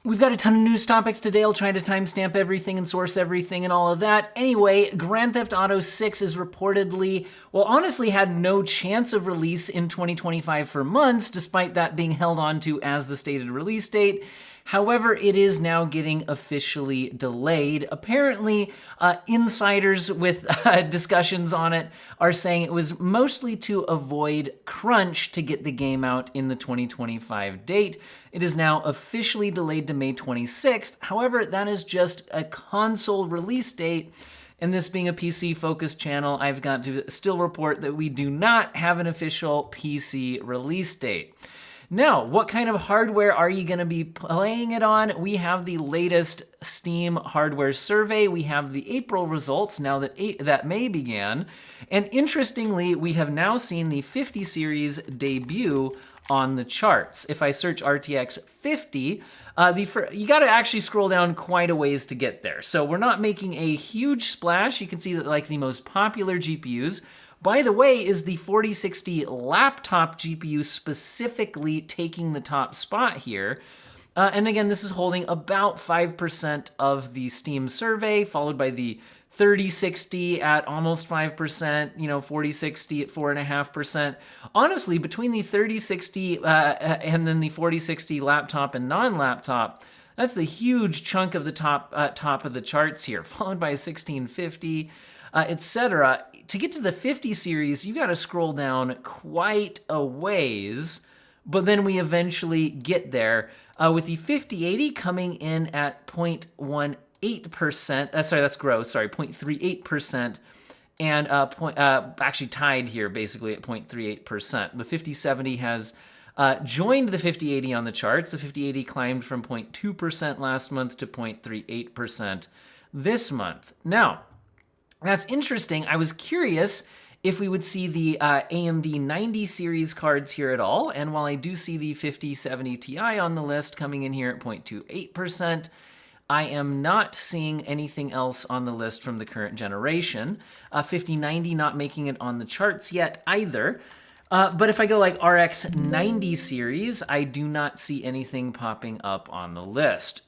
We've got a ton of news topics today. I'll try to timestamp everything and source everything and all of that. Anyway, Grand Theft Auto 6 is reportedly, well, honestly had no chance of release in 2025 for months, despite that being held on to as the stated release date. However, it is now getting officially delayed. Apparently, insiders with discussions on it are saying it was mostly to avoid crunch to get the game out in the 2025 date. It is now officially delayed to May 26th. However, that is just a console release date. And this being a PC-focused channel, I've got to still report that we do not have an official PC release date. Now, what kind of hardware are you going to be playing it on? We have the latest Steam hardware survey. We have the April results now that May began. And interestingly, we have now seen the 50 series debut on the charts. If I search RTX 50, you got to actually scroll down quite a ways to get there. So we're not making a huge splash. You can see that like the most popular GPUs, by the way, is the 4060 laptop GPU specifically taking the top spot here. And again, this is holding about 5% of the Steam survey, followed by the 3060 at almost 5%, 4060 at 4.5%. Honestly, between the 3060 and then the 4060 laptop and non-laptop, that's the huge chunk of the top of the charts here, followed by a 1650, etc. To get to the 50 series, you got to scroll down quite a ways, but then we eventually get there with the 5080 coming in at 0.18%. Sorry, that's growth. Sorry, 0.38%, and actually tied here basically at 0.38%. The 5070 has joined the 5080 on the charts. The 5080 climbed from 0.2% last month to 0.38% this month. Now, that's interesting. I was curious if we would see the AMD 90 series cards here at all. And while I do see the 5070 Ti on the list coming in here at 0.28%, I am not seeing anything else on the list from the current generation. 5090 not making it on the charts yet either. But if I go like RX 90 series, I do not see anything popping up on the list.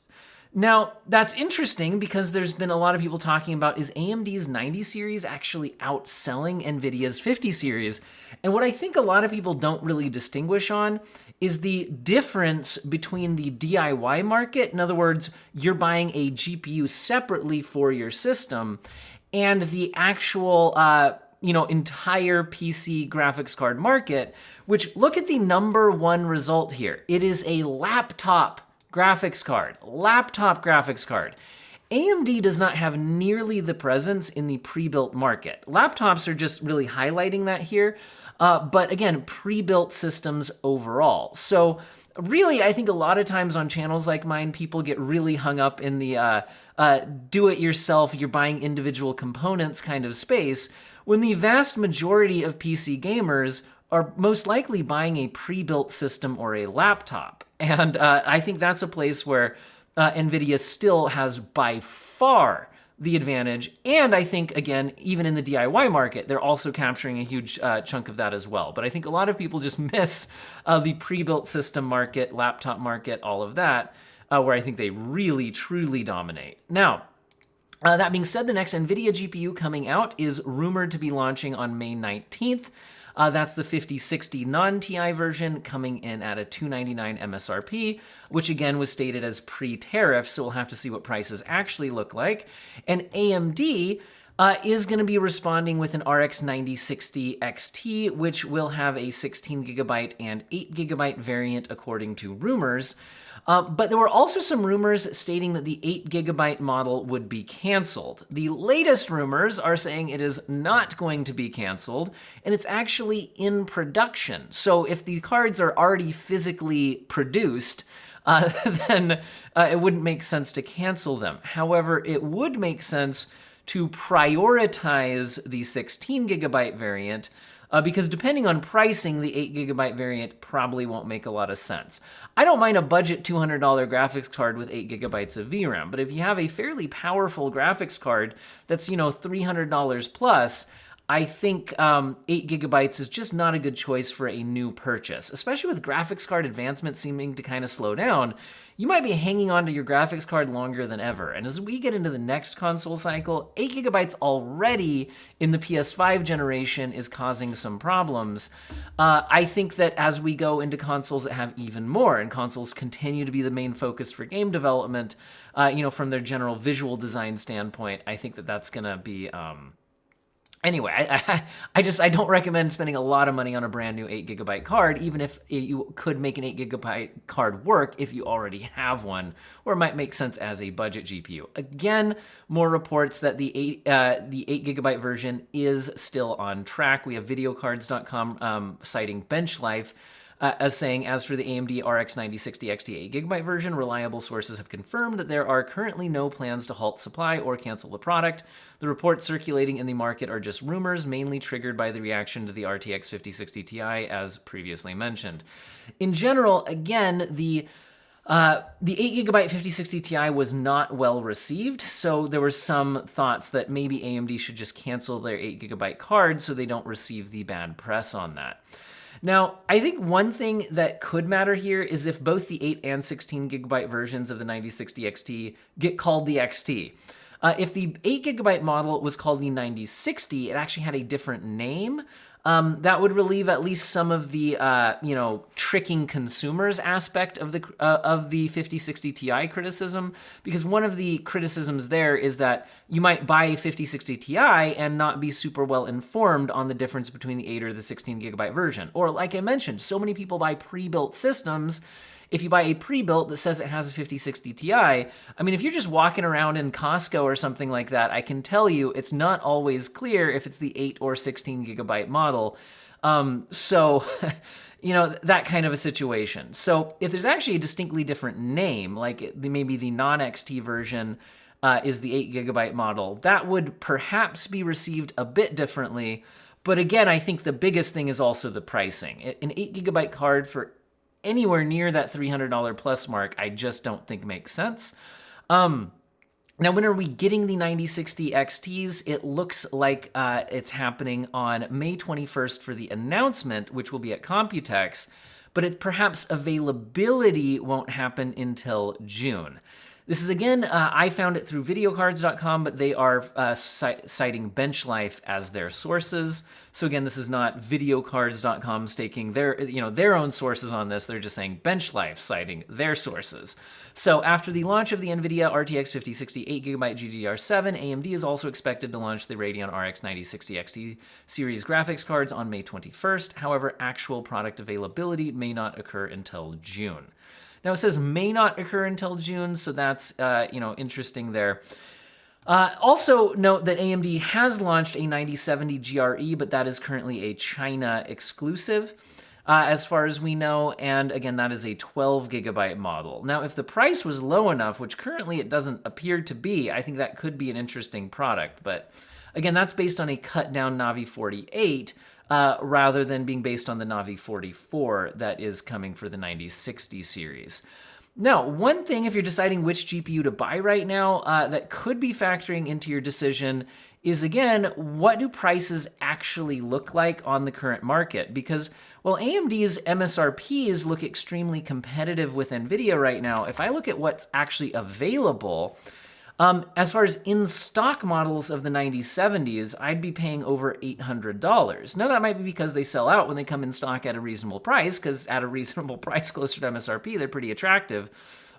Now, that's interesting because there's been a lot of people talking about, is AMD's 90 series actually outselling NVIDIA's 50 series? And what I think a lot of people don't really distinguish on is the difference between the DIY market, in other words, you're buying a GPU separately for your system, and the actual entire PC graphics card market, which, look at the number one result here. It is a laptop graphics card. AMD does not have nearly the presence in the pre-built market. Laptops are just really highlighting that here, but again, pre-built systems overall. So really, I think a lot of times on channels like mine, people get really hung up in the do-it-yourself, you're buying individual components kind of space, when the vast majority of PC gamers are most likely buying a pre-built system or a laptop. And I think that's a place where NVIDIA still has by far the advantage. And I think, again, even in the DIY market, they're also capturing a huge chunk of that as well. But I think a lot of people just miss the pre-built system market, laptop market, all of that, where I think they really, truly dominate. Now, that being said, the next NVIDIA GPU coming out is rumored to be launching on May 19th. That's the 5060 non-TI version coming in at a $299 MSRP, which again was stated as pre-tariff, so we'll have to see what prices actually look like. And AMD is going to be responding with an RX 9060 XT, which will have a 16GB and 8GB variant according to rumors. But there were also some rumors stating that the 8GB model would be canceled. The latest rumors are saying it is not going to be canceled, and it's actually in production. So if the cards are already physically produced, then it wouldn't make sense to cancel them. However, it would make sense to prioritize the 16GB variant, because depending on pricing, the 8GB variant probably won't make a lot of sense. I don't mind a budget $200 graphics card with 8GB of VRAM, but if you have a fairly powerful graphics card that's, $300 plus, I think 8 gigabytes is just not a good choice for a new purchase, especially with graphics card advancement seeming to kind of slow down. You might be hanging on to your graphics card longer than ever. And as we get into the next console cycle, 8 gigabytes already in the PS5 generation is causing some problems. I think that as we go into consoles that have even more, and consoles continue to be the main focus for game development, from their general visual design standpoint, I think that that's going to be... Anyway, I don't recommend spending a lot of money on a brand new 8 gigabyte card, even if you could make an 8 gigabyte card work if you already have one, or it might make sense as a budget GPU. Again, more reports that the 8 gigabyte version is still on track. We have videocards.com citing bench life, as saying, as for the AMD RX 9060 XT 8GB version, reliable sources have confirmed that there are currently no plans to halt supply or cancel the product. The reports circulating in the market are just rumors, mainly triggered by the reaction to the RTX 5060 Ti, as previously mentioned. In general, again, the 8GB 5060 Ti was not well received, so there were some thoughts that maybe AMD should just cancel their 8GB card so they don't receive the bad press on that. Now, I think one thing that could matter here is if both the 8 and 16 gigabyte versions of the 9060 XT get called the XT. If the 8 gigabyte model was called the 9060, it actually had a different name. That would relieve at least some of the, tricking consumers aspect of the 5060 Ti criticism, because one of the criticisms there is that you might buy a 5060 Ti and not be super well informed on the difference between the 8 or the 16 gigabyte version. Or like I mentioned, so many people buy pre-built systems. If you buy a pre-built that says it has a 5060 Ti, I mean, if you're just walking around in Costco or something like that, I can tell you it's not always clear if it's the 8 or 16 gigabyte model. That kind of a situation. So if there's actually a distinctly different name, like maybe the non-XT version is the 8 gigabyte model, that would perhaps be received a bit differently. But again, I think the biggest thing is also the pricing. An 8 gigabyte card for anywhere near that $300 plus mark, I just don't think makes sense. Now, when are we getting the 9060 XTs? It looks like it's happening on May 21st for the announcement, which will be at Computex, but perhaps availability won't happen until June. This is, again, I found it through videocards.com, but they are citing Benchlife as their sources. So again, this is not videocards.com staking their own sources on this. They're just saying Benchlife citing their sources. So after the launch of the Nvidia RTX 5060 8GB GDDR7, AMD is also expected to launch the Radeon RX 9060 XT series graphics cards on May 21st. However, actual product availability may not occur until June. Now, it says may not occur until June, so that's, interesting there. Also note that AMD has launched a 9070 GRE, but that is currently a China exclusive, as far as we know, and again, that is a 12 gigabyte model. Now, if the price was low enough, which currently it doesn't appear to be, I think that could be an interesting product, but again, that's based on a cut-down Navi 48, rather than being based on the Navi 44 that is coming for the 9060 series. Now, one thing if you're deciding which GPU to buy right now that could be factoring into your decision is, again, what do prices actually look like on the current market? Because while AMD's MSRPs look extremely competitive with Nvidia right now, if I look at what's actually available, as far as in-stock models of the 9070s, I'd be paying over $800. Now, that might be because they sell out when they come in stock at a reasonable price, because at a reasonable price closer to MSRP, they're pretty attractive.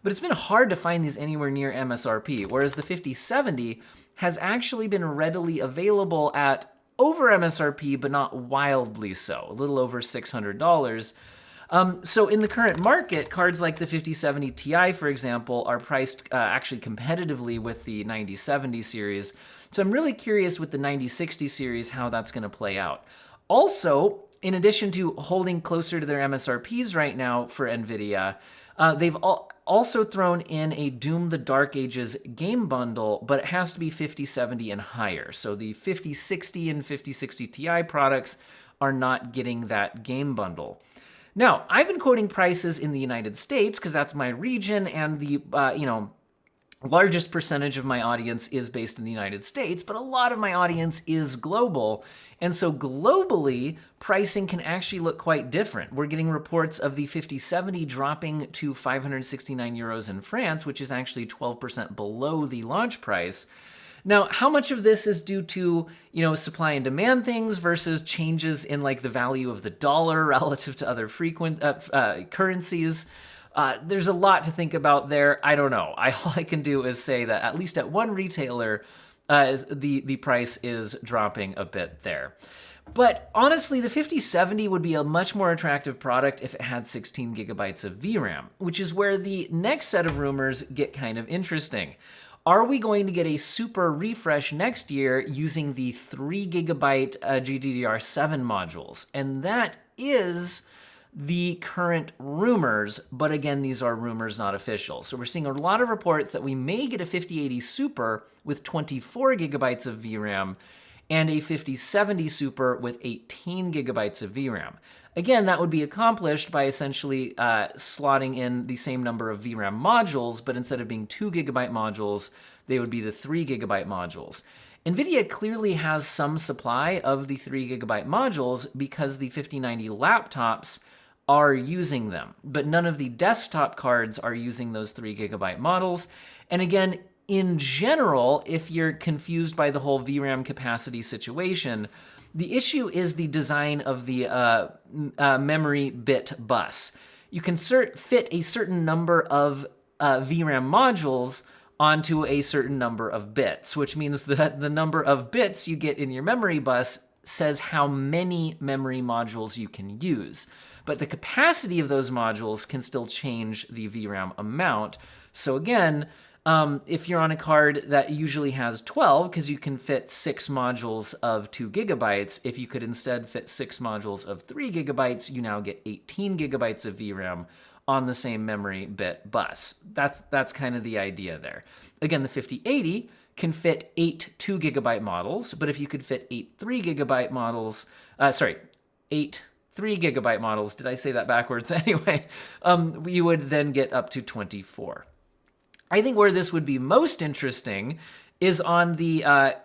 But it's been hard to find these anywhere near MSRP, whereas the 5070 has actually been readily available at over MSRP, but not wildly so, a little over $600. So in the current market, cards like the 5070 Ti, for example, are priced actually competitively with the 9070 series. So I'm really curious with the 9060 series how that's going to play out. Also, in addition to holding closer to their MSRPs right now for Nvidia, they've also thrown in a Doom the Dark Ages game bundle, but it has to be 5070 and higher. So the 5060 and 5060 Ti products are not getting that game bundle. Now, I've been quoting prices in the United States because that's my region, and the largest percentage of my audience is based in the United States, but a lot of my audience is global. And so globally, pricing can actually look quite different. We're getting reports of the 5070 dropping to 569 euros in France, which is actually 12% below the launch price. Now, how much of this is due to, supply and demand things versus changes in like the value of the dollar relative to other frequent currencies? There's a lot to think about there. I don't know. All I can do is say that at least at one retailer, the price is dropping a bit there. But honestly, the 5070 would be a much more attractive product if it had 16 gigabytes of VRAM, which is where the next set of rumors get kind of interesting. Are we going to get a super refresh next year using the 3 gigabyte GDDR7 modules? And that is the current rumors, but again, these are rumors, not official. So we're seeing a lot of reports that we may get a 5080 Super with 24 gigabytes of VRAM and a 5070 Super with 18 gigabytes of VRAM. Again, that would be accomplished by essentially slotting in the same number of VRAM modules, but instead of being 2 gigabyte modules, they would be the 3 gigabyte modules. Nvidia clearly has some supply of the 3 gigabyte modules because the 5090 laptops are using them, but none of the desktop cards are using those 3 gigabyte models. And again, in general, if you're confused by the whole VRAM capacity situation, the issue is the design of the memory bit bus. You can fit a certain number of VRAM modules onto a certain number of bits, which means that the number of bits you get in your memory bus says how many memory modules you can use. But the capacity of those modules can still change the VRAM amount. So again, if you're on a card that usually has 12, because you can fit 6 modules of 2 gigabytes, if you could instead fit 6 modules of 3 gigabytes, you now get 18 gigabytes of VRAM on the same memory bit bus. That's kind of the idea there. Again, the 5080 can fit 8 2 gigabyte models, but if you could fit 8 3 gigabyte models, 8 3 gigabyte models, did I say that backwards? Anyway, you would then get up to 24. I think where this would be most interesting is on the, I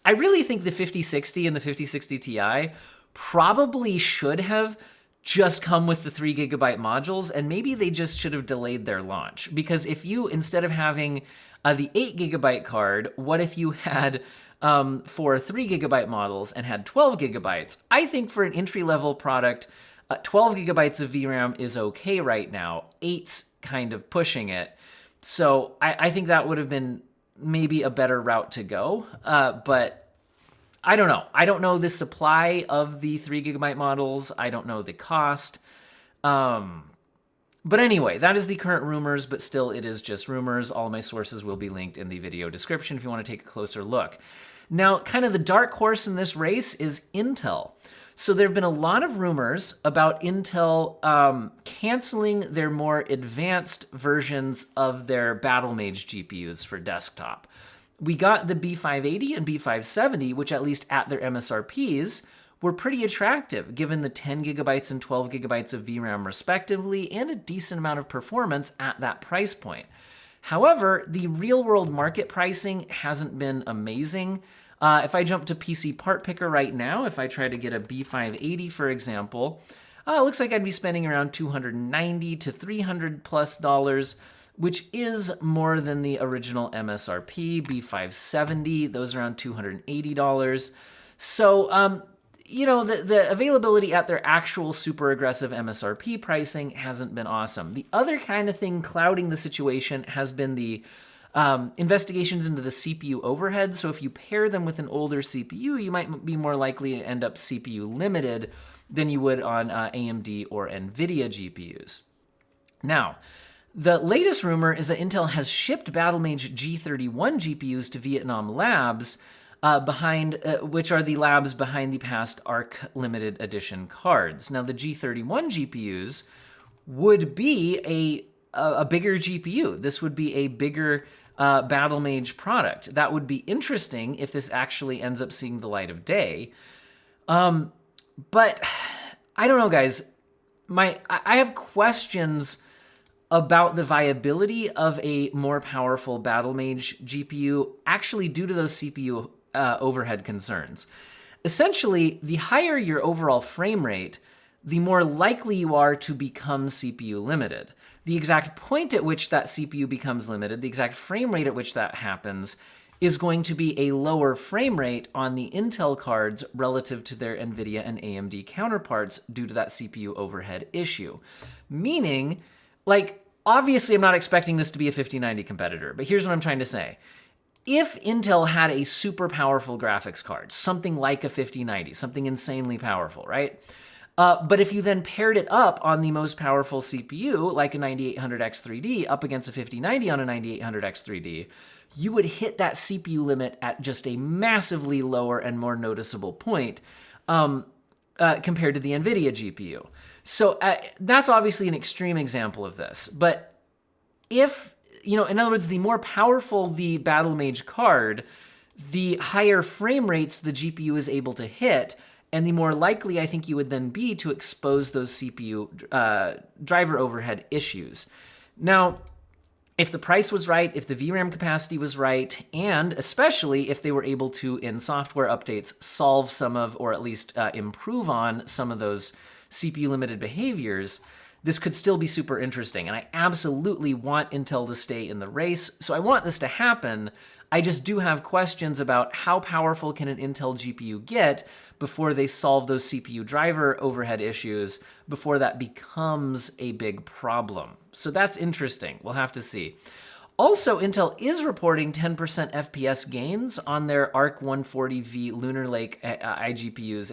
really think the 5060 and the 5060 Ti probably should have just come with the 3 gigabyte modules, and maybe they just should have delayed their launch. Because if you, instead of having the 8 gigabyte card, what if you had 4 3 gigabyte models and had 12 gigabytes? I think for an entry-level product, 12 gigabytes of VRAM is okay right now. 8's kind of pushing it. So I think that would have been maybe a better route to go. But I don't know. I don't know the supply of the 3 gigabyte models. I don't know the cost. But anyway, that is the current rumors, but still it is just rumors. All my sources will be linked in the video description if you want to take a closer look. Now, kind of the dark horse in this race is Intel. So there have been a lot of rumors about Intel canceling their more advanced versions of their Battlemage GPUs for desktop. We got the B580 and B570, which at least at their MSRPs were pretty attractive, given the 10 gigabytes and 12 gigabytes of VRAM respectively, and a decent amount of performance at that price point. However, the real-world market pricing hasn't been amazing. If I jump to PC Part Picker right now, if I try to get a B580, for example, it looks like I'd be spending around $290 to $300 plus, which is more than the original MSRP. B570, those are around $280. So, the availability at their actual super aggressive MSRP pricing hasn't been awesome. The other kind of thing clouding the situation has been the investigations into the CPU overhead. So if you pair them with an older CPU, you might be more likely to end up CPU limited than you would on AMD or Nvidia GPUs. Now, the latest rumor is that Intel has shipped Battlemage G31 GPUs to Vietnam Labs, which are the labs behind the past ARC limited edition cards. Now, the G31 GPUs would be a bigger GPU. This would be a bigger Battlemage product. That would be interesting if this actually ends up seeing the light of day. But I don't know, guys. I have questions about the viability of a more powerful Battlemage GPU actually due to those CPU overhead concerns. Essentially, the higher your overall frame rate, the more likely you are to become CPU limited. The exact point at which that CPU becomes limited, the exact frame rate at which that happens, is going to be a lower frame rate on the Intel cards relative to their Nvidia and AMD counterparts due to that CPU overhead issue. Meaning, like, obviously I'm not expecting this to be a 5090 competitor, but here's what I'm trying to say. If Intel had a super powerful graphics card, something like a 5090, something insanely powerful, right? But if you then paired it up on the most powerful CPU, like a 9800X3D, up against a 5090 on a 9800X3D, you would hit that CPU limit at just a massively lower and more noticeable point compared to the Nvidia GPU. So that's obviously an extreme example of this. But if, in other words, the more powerful the Battlemage card, the higher frame rates the GPU is able to hit, and the more likely I think you would then be to expose those CPU driver overhead issues. Now, if the price was right, if the VRAM capacity was right, and especially if they were able to, in software updates, solve some of, or at least improve on some of those CPU-limited behaviors, this could still be super interesting. And I absolutely want Intel to stay in the race, so I want this to happen. I just do have questions about how powerful can an Intel GPU get before they solve those CPU driver overhead issues, before that becomes a big problem. So that's interesting. We'll have to see. Also, Intel is reporting 10% FPS gains on their ARC 140V Lunar Lake iGPUs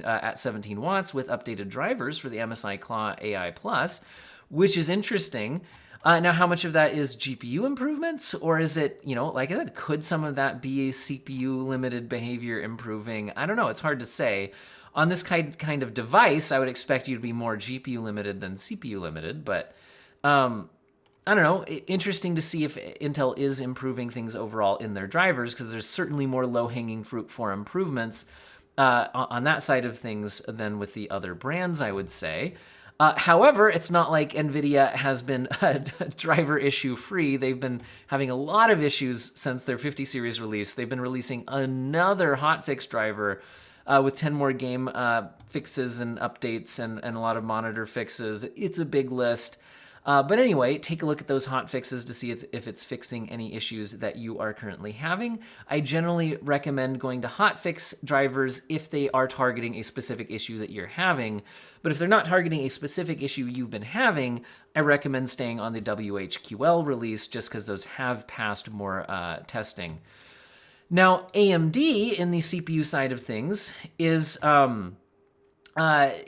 at 17 watts with updated drivers for the MSI Claw AI Plus, which is interesting. Now, how much of that is GPU improvements, or is it, like I said, could some of that be CPU-limited behavior improving? I don't know. It's hard to say. On this kind of device, I would expect you to be more GPU-limited than CPU-limited, but I don't know. Interesting to see if Intel is improving things overall in their drivers, because there's certainly more low-hanging fruit for improvements on that side of things than with the other brands, I would say. However, it's not like Nvidia has been driver issue free. They've been having a lot of issues since their 50 series release. They've been releasing another hotfix driver with 10 more game fixes and updates and a lot of monitor fixes. It's a big list. But anyway, take a look at those hot fixes to see if it's fixing any issues that you are currently having. I generally recommend going to hotfix drivers if they are targeting a specific issue that you're having. But if they're not targeting a specific issue you've been having, I recommend staying on the WHQL release just because those have passed more testing. Now, AMD in the CPU side of things is...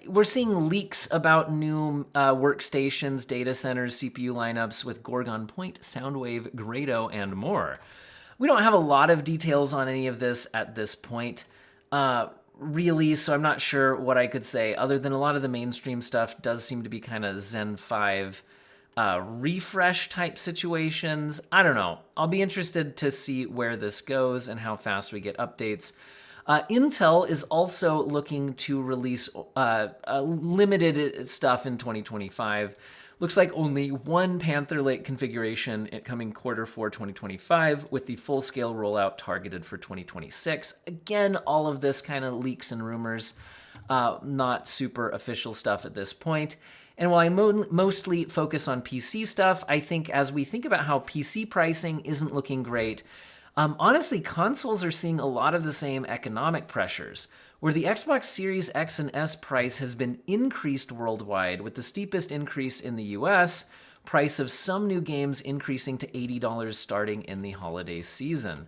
we're seeing leaks about new workstations, data centers, CPU lineups with Gorgon Point, Soundwave, Grado, and more. We don't have a lot of details on any of this at this point, really, so I'm not sure what I could say, other than a lot of the mainstream stuff does seem to be kind of Zen 5 refresh type situations. I don't know. I'll be interested to see where this goes and how fast we get updates. Intel is also looking to release limited stuff in 2025. Looks like only one Panther Lake configuration coming Q4 2025, with the full-scale rollout targeted for 2026. Again, all of this kind of leaks and rumors, not super official stuff at this point. And while I mostly focus on PC stuff, I think as we think about how PC pricing isn't looking great, honestly, consoles are seeing a lot of the same economic pressures, where the Xbox Series X and S price has been increased worldwide, with the steepest increase in the US, price of some new games increasing to $80 starting in the holiday season.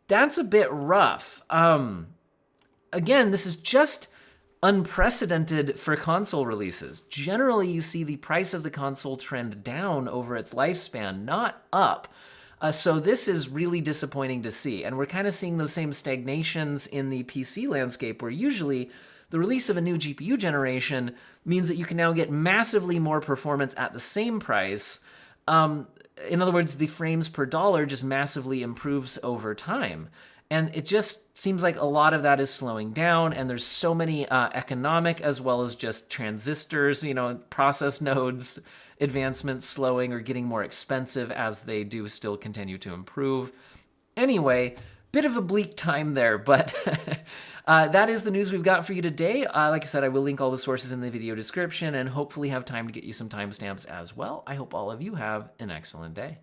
That's a bit rough. Again, this is just unprecedented for console releases. Generally, you see the price of the console trend down over its lifespan, not up. So this is really disappointing to see. And we're kind of seeing those same stagnations in the PC landscape, where usually the release of a new GPU generation means that you can now get massively more performance at the same price. In other words, the frames per dollar just massively improves over time. And it just seems like a lot of that is slowing down, and there's so many economic as well as just transistors, process nodes, advancements slowing or getting more expensive as they do still continue to improve. Anyway, bit of a bleak time there, but that is the news we've got for you today. Like I said, I will link all the sources in the video description and hopefully have time to get you some timestamps as well. I hope all of you have an excellent day.